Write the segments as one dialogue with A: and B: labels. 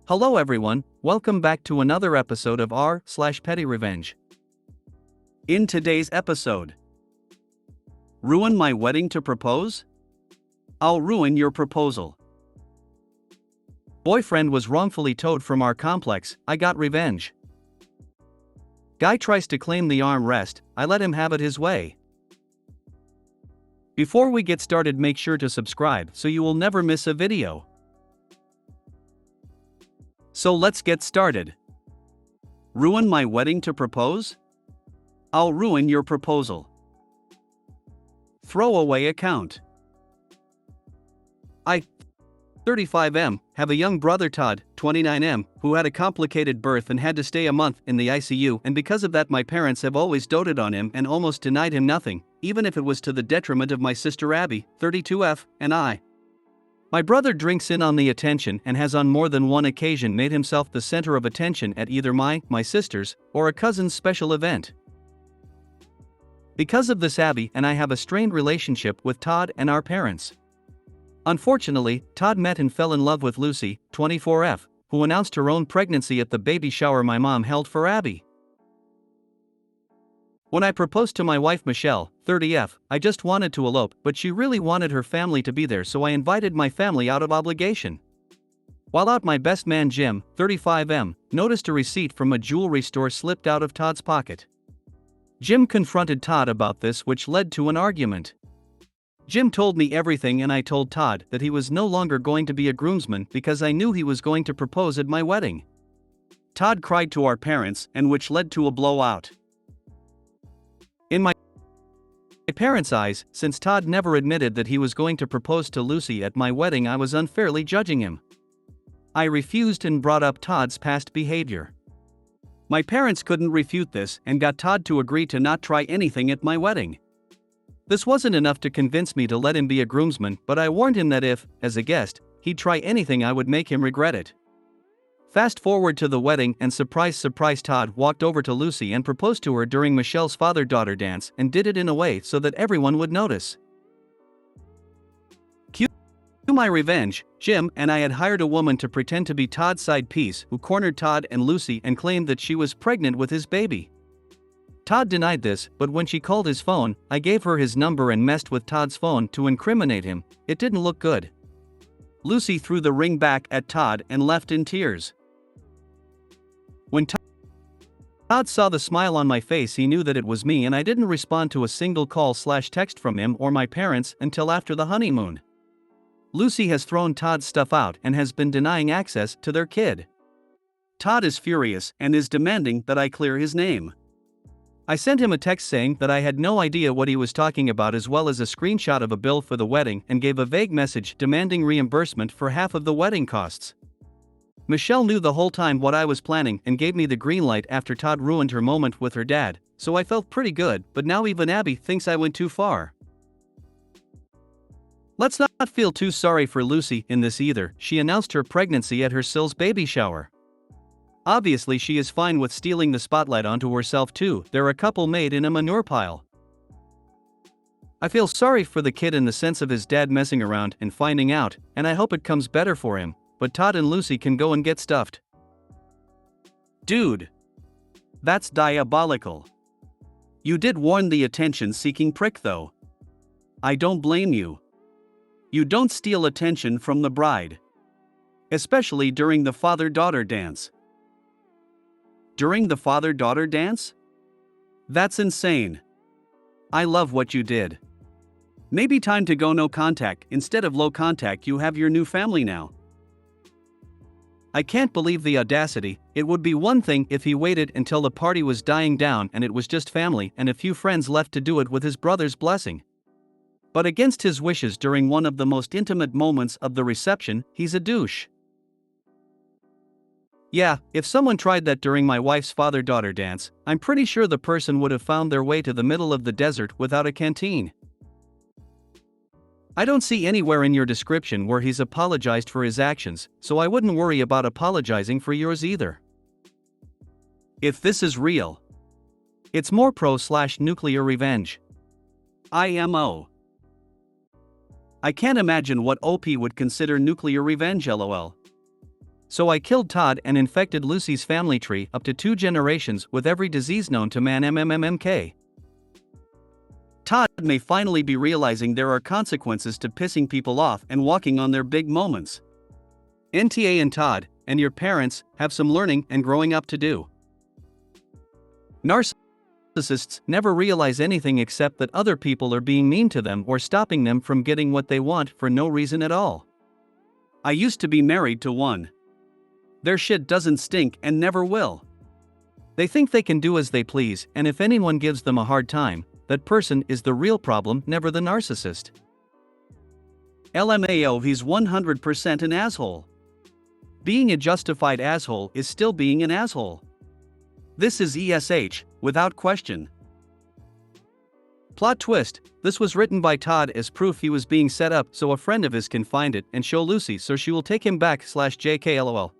A: Hello everyone, welcome back to another episode of r/PettyRevenge. In today's episode, ruin my wedding to propose? I'll ruin your proposal. Boyfriend was wrongfully towed from our complex, I got revenge. Guy tries to claim the armrest, I let him have it his way. Before we get started, make sure to subscribe so you will never miss a video. So let's get started. Ruin my wedding to propose? I'll ruin your proposal. Throwaway account. I, 35M, have a young brother Todd, 29M, who had a complicated birth and had to stay a month in the ICU, and because of that my parents have always doted on him and almost denied him nothing, even if it was to the detriment of my sister Abby, 32F, and I. My brother drinks in on the attention and has on more than one occasion made himself the center of attention at either my sister's, or a cousin's special event. Because of this, Abby and I have a strained relationship with Todd and our parents. Unfortunately, Todd met and fell in love with Lucy, 24F, who announced her own pregnancy at the baby shower my mom held for Abby. When I proposed to my wife Michelle, 30F, I just wanted to elope, but she really wanted her family to be there, so I invited my family out of obligation. While out, my best man Jim, 35M, noticed a receipt from a jewelry store slipped out of Todd's pocket. Jim confronted Todd about this, which led to an argument. Jim told me everything and I told Todd that he was no longer going to be a groomsman because I knew he was going to propose at my wedding. Todd cried to our parents, and which led to a blowout. In my parents' eyes, since Todd never admitted that he was going to propose to Lucy at my wedding, I was unfairly judging him. I refused and brought up Todd's past behavior. My parents couldn't refute this and got Todd to agree to not try anything at my wedding. This wasn't enough to convince me to let him be a groomsman, but I warned him that if, as a guest, he'd try anything I would make him regret it. Fast forward to the wedding, and surprise, Todd walked over to Lucy and proposed to her during Michelle's father-daughter dance, and did it in a way so that everyone would notice. Cue my revenge. Jim and I had hired a woman to pretend to be Todd's side piece, who cornered Todd and Lucy and claimed that she was pregnant with his baby. Todd denied this, but when she called his phone, I gave her his number and messed with Todd's phone to incriminate him. It didn't look good. Lucy threw the ring back at Todd and left in tears. When Todd saw the smile on my face, he knew that it was me, and I didn't respond to a single call/text from him or my parents until after the honeymoon. Lucy has thrown Todd's stuff out and has been denying access to their kid. Todd is furious and is demanding that I clear his name. I sent him a text saying that I had no idea what he was talking about, as well as a screenshot of a bill for the wedding, and gave a vague message demanding reimbursement for half of the wedding costs. Michelle knew the whole time what I was planning and gave me the green light after Todd ruined her moment with her dad, so I felt pretty good, but now even Abby thinks I went too far. Let's not feel too sorry for Lucy in this either. She announced her pregnancy at her Sil's baby shower. Obviously she is fine with stealing the spotlight onto herself too. They're a couple made in a manure pile. I feel sorry for the kid in the sense of his dad messing around and finding out, and I hope it comes better for him, but Todd and Lucy can go and get stuffed. Dude. That's diabolical. You did warn the attention-seeking prick though. I don't blame you. You don't steal attention from the bride. Especially during the father-daughter dance. During the father-daughter dance? That's insane. I love what you did. Maybe time to go no contact. Instead of low contact, you have your new family now. I can't believe the audacity. It would be one thing if he waited until the party was dying down and it was just family and a few friends left to do it with his brother's blessing. But against his wishes during one of the most intimate moments of the reception, he's a douche. Yeah, if someone tried that during my wife's father-daughter dance, I'm pretty sure the person would have found their way to the middle of the desert without a canteen. I don't see anywhere in your description where he's apologized for his actions, so I wouldn't worry about apologizing for yours either. If this is real, it's more pro/nuclear revenge. IMO. I can't imagine what OP would consider nuclear revenge, lol. So I killed Todd and infected Lucy's family tree up to 2 generations with every disease known to man. MMMMK. Todd may finally be realizing there are consequences to pissing people off and walking on their big moments. NTA and Todd, and your parents, have some learning and growing up to do. Narcissists never realize anything except that other people are being mean to them or stopping them from getting what they want for no reason at all. I used to be married to one. Their shit doesn't stink and never will. They think they can do as they please, and if anyone gives them a hard time, that person is the real problem, never the narcissist. LMAO, he's 100% an asshole. Being a justified asshole is still being an asshole. This is ESH, without question. Plot twist: this was written by Todd as proof he was being set up so a friend of his can find it and show Lucy so she will take him back. /JKLOL.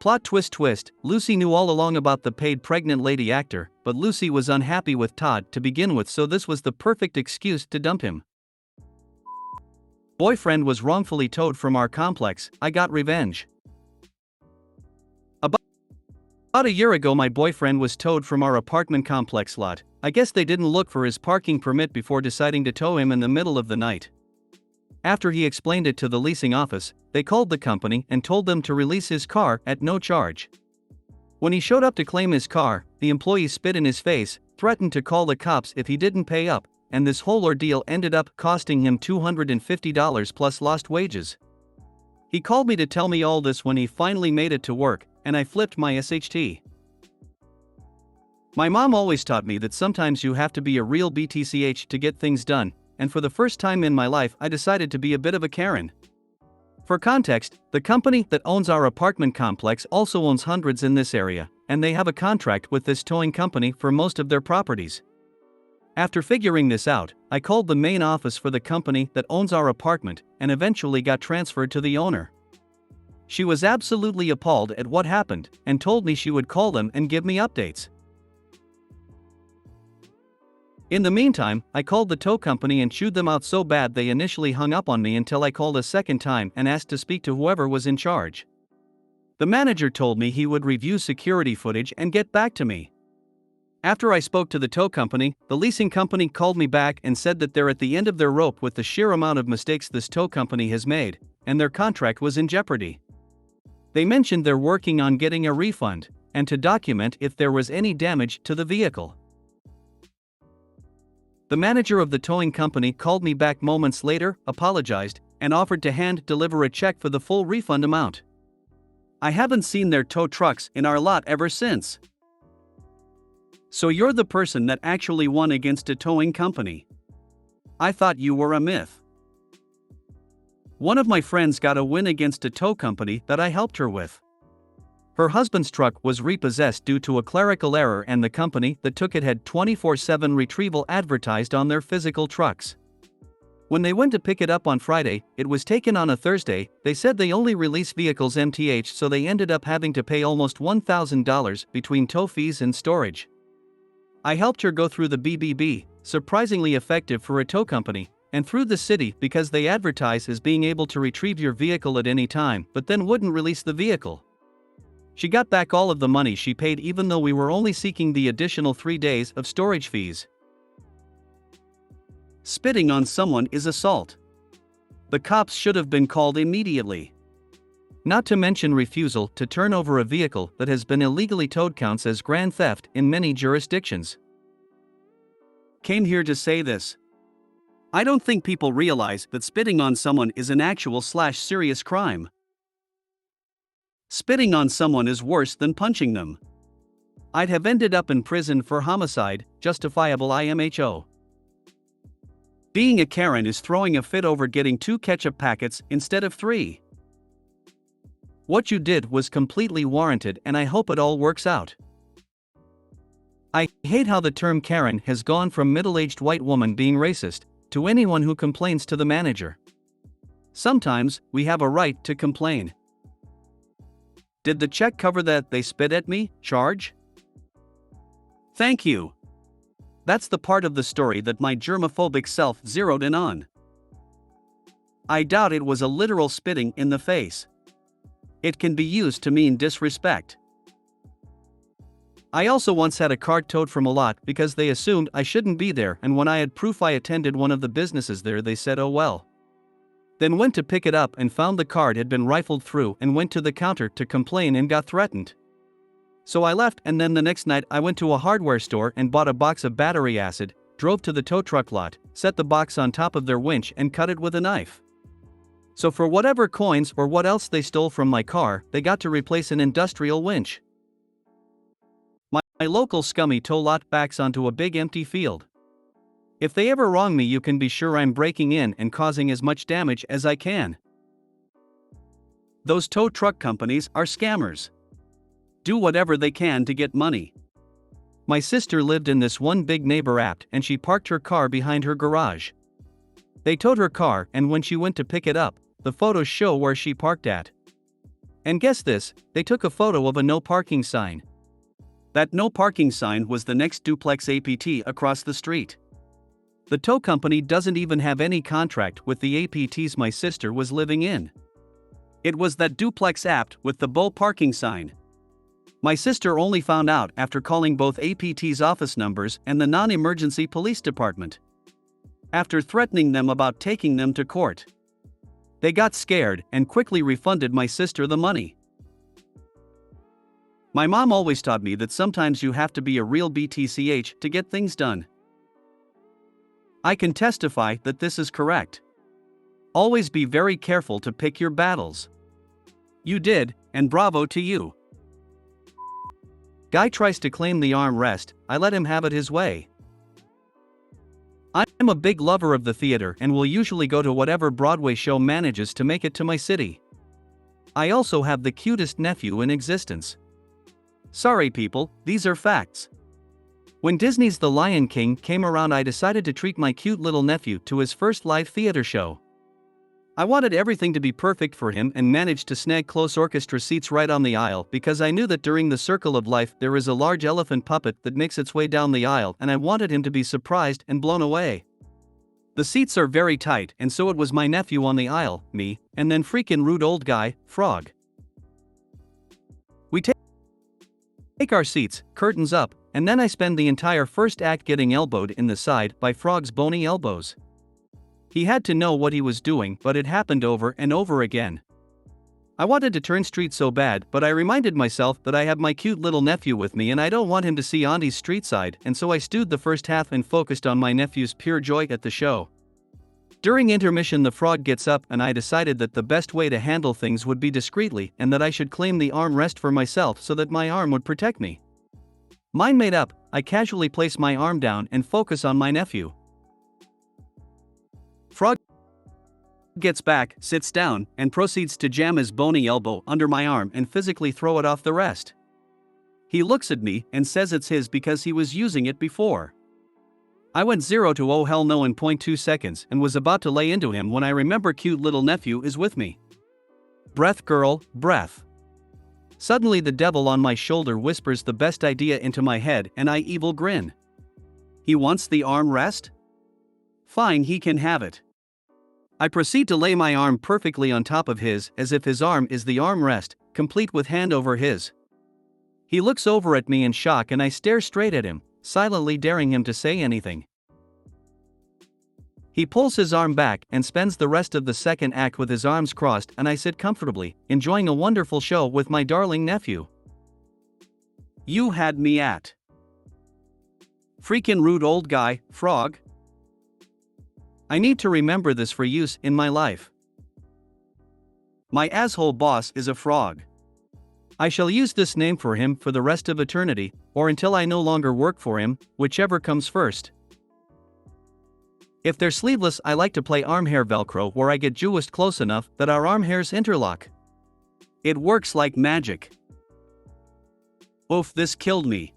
A: Plot twist: Lucy knew all along about the paid pregnant lady actor, but Lucy was unhappy with Todd to begin with, so this was the perfect excuse to dump him. Boyfriend was wrongfully towed from our complex, I got revenge. About a year ago my boyfriend was towed from our apartment complex lot. I guess they didn't look for his parking permit before deciding to tow him in the middle of the night. After he explained it to the leasing office, they called the company and told them to release his car at no charge. When he showed up to claim his car, the employee spit in his face, threatened to call the cops if he didn't pay up, and this whole ordeal ended up costing him $250 plus lost wages. He called me to tell me all this when he finally made it to work, and I flipped my SHT. My mom always taught me that sometimes you have to be a real BTCH to get things done, and for the first time in my life I decided to be a bit of a Karen. For context, the company that owns our apartment complex also owns hundreds in this area, and they have a contract with this towing company for most of their properties. After figuring this out, I called the main office for the company that owns our apartment and eventually got transferred to the owner. She was absolutely appalled at what happened and told me she would call them and give me updates. In the meantime, I called the tow company and chewed them out so bad they initially hung up on me until I called a second time and asked to speak to whoever was in charge. The manager told me he would review security footage and get back to me. After I spoke to the tow company, the leasing company called me back and said that they're at the end of their rope with the sheer amount of mistakes this tow company has made, and their contract was in jeopardy. They mentioned they're working on getting a refund, and to document if there was any damage to the vehicle. The manager of the towing company called me back moments later, apologized, and offered to hand-deliver a check for the full refund amount. I haven't seen their tow trucks in our lot ever since. So you're the person that actually won against a towing company. I thought you were a myth. One of my friends got a win against a tow company that I helped her with. Her husband's truck was repossessed due to a clerical error, and the company that took it had 24/7 retrieval advertised on their physical trucks. When they went to pick it up on Friday, it was taken on a Thursday. They said they only release vehicles MTH, so they ended up having to pay almost $1,000 between tow fees and storage. I helped her go through the BBB, surprisingly effective for a tow company, and through the city because they advertise as being able to retrieve your vehicle at any time but then wouldn't release the vehicle. She got back all of the money she paid even though we were only seeking the additional 3 days of storage fees. Spitting on someone is assault. The cops should have been called immediately. Not to mention refusal to turn over a vehicle that has been illegally towed counts as grand theft in many jurisdictions. Came here to say this. I don't think people realize that spitting on someone is an actual/serious crime. Spitting on someone is worse than punching them. I'd have ended up in prison for homicide, justifiable IMHO. Being a Karen is throwing a fit over getting 2 ketchup packets instead of 3. What you did was completely warranted, and I hope it all works out. I hate how the term Karen has gone from middle-aged white woman being racist to anyone who complains to the manager. Sometimes we have a right to complain. Did the check cover that "they spit at me" charge? Thank you. That's the part of the story that my germophobic self zeroed in on. I doubt it was a literal spitting in the face. It can be used to mean disrespect. I also once had a cart towed from a lot because they assumed I shouldn't be there, and when I had proof I attended one of the businesses there, they said oh well. Then went to pick it up and found the cart had been rifled through, and went to the counter to complain and got threatened. So I left, and then the next night I went to a hardware store and bought a box of battery acid, drove to the tow truck lot, set the box on top of their winch and cut it with a knife. So for whatever coins or what else they stole from my car, they got to replace an industrial winch. My local scummy tow lot backs onto a big empty field. If they ever wrong me, you can be sure I'm breaking in and causing as much damage as I can. Those tow truck companies are scammers. Do whatever they can to get money. My sister lived in this one big neighbor apt, and she parked her car behind her garage. They towed her car, and when she went to pick it up, the photos show where she parked at. And guess this, they took a photo of a no parking sign. That no parking sign was the next duplex APT across the street. The tow company doesn't even have any contract with the APTs my sister was living in. It was that duplex apt with the bull parking sign. My sister only found out after calling both APT's office numbers and the non-emergency police department. After threatening them about taking them to court. They got scared and quickly refunded my sister the money. My mom always taught me that sometimes you have to be a real BTCH to get things done. I can testify that this is correct. Always be very careful to pick your battles. You did, and bravo to you. Guy tries to claim the armrest, I let him have it his way. I'm a big lover of the theater and will usually go to whatever Broadway show manages to make it to my city. I also have the cutest nephew in existence. Sorry people, these are facts. When Disney's The Lion King came around, I decided to treat my cute little nephew to his first live theater show. I wanted everything to be perfect for him and managed to snag close orchestra seats right on the aisle because I knew that during the Circle of Life there is a large elephant puppet that makes its way down the aisle, and I wanted him to be surprised and blown away. The seats are very tight, and so it was my nephew on the aisle, me, and then freaking rude old guy, Frog. We take our seats, curtains up, and then I spend the entire first act getting elbowed in the side by Frog's bony elbows. He had to know what he was doing, but it happened over and over again. I wanted to turn street so bad, but I reminded myself that I have my cute little nephew with me and I don't want him to see Auntie's street side, and so I stewed the first half and focused on my nephew's pure joy at the show. During intermission, the Frog gets up and I decided that the best way to handle things would be discreetly and that I should claim the armrest for myself so that my arm would protect me. Mind made up, I casually place my arm down and focus on my nephew. Frog gets back, sits down, and proceeds to jam his bony elbow under my arm and physically throw it off the rest. He looks at me and says it's his because he was using it before. I went 0 to oh hell no in 0.2 seconds and was about to lay into him when I remember cute little nephew is with me. Breath girl, breath. Suddenly the devil on my shoulder whispers the best idea into my head and I evil grin. He wants the armrest? Fine, he can have it. I proceed to lay my arm perfectly on top of his as if his arm is the armrest, complete with hand over his. He looks over at me in shock and I stare straight at him, silently daring him to say anything. He pulls his arm back and spends the rest of the second act with his arms crossed, and I sit comfortably, enjoying a wonderful show with my darling nephew. You had me at. Freaking rude old guy, Frog. I need to remember this for use in my life. My asshole boss is a frog. I shall use this name for him for the rest of eternity, or until I no longer work for him, whichever comes first. If they're sleeveless, I like to play arm hair Velcro where I get Jewist close enough that our arm hairs interlock. It works like magic. Oof, this killed me.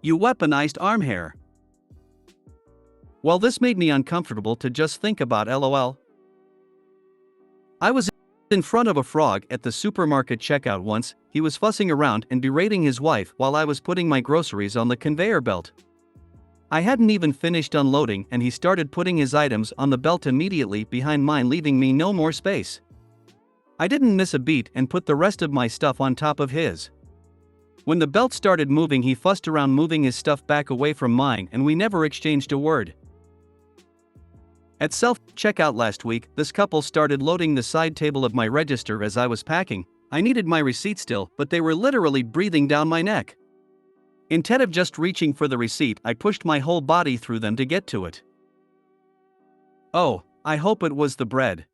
A: You weaponized arm hair. Well, this made me uncomfortable to just think about, lol. I was in front of a frog at the supermarket checkout once. He was fussing around and berating his wife while I was putting my groceries on the conveyor belt. I hadn't even finished unloading and he started putting his items on the belt immediately behind mine, leaving me no more space. I didn't miss a beat and put the rest of my stuff on top of his. When the belt started moving, he fussed around moving his stuff back away from mine, and we never exchanged a word. At self-checkout last week, this couple started loading the side table of my register as I was packing. I needed my receipt still, but they were literally breathing down my neck. Instead of just reaching for the receipt, I pushed my whole body through them to get to it. Oh, I hope it was the bread.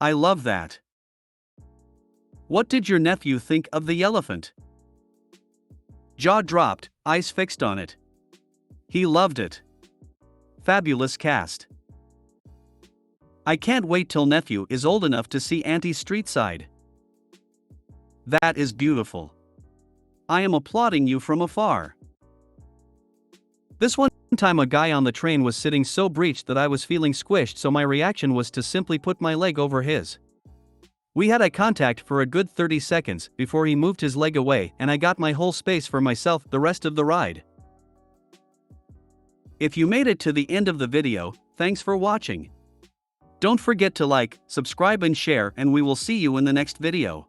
A: I love that. What did your nephew think of the elephant? Jaw dropped, eyes fixed on it. He loved it. Fabulous cast. I can't wait till nephew is old enough to see Auntie's street side. That is beautiful. I am applauding you from afar. This one time a guy on the train was sitting so breached that I was feeling squished, so my reaction was to simply put my leg over his. We had eye contact for a good 30 seconds before he moved his leg away, and I got my whole space for myself the rest of the ride. If you made it to the end of the video, thanks for watching. Don't forget to like, subscribe and share, and we will see you in the next video.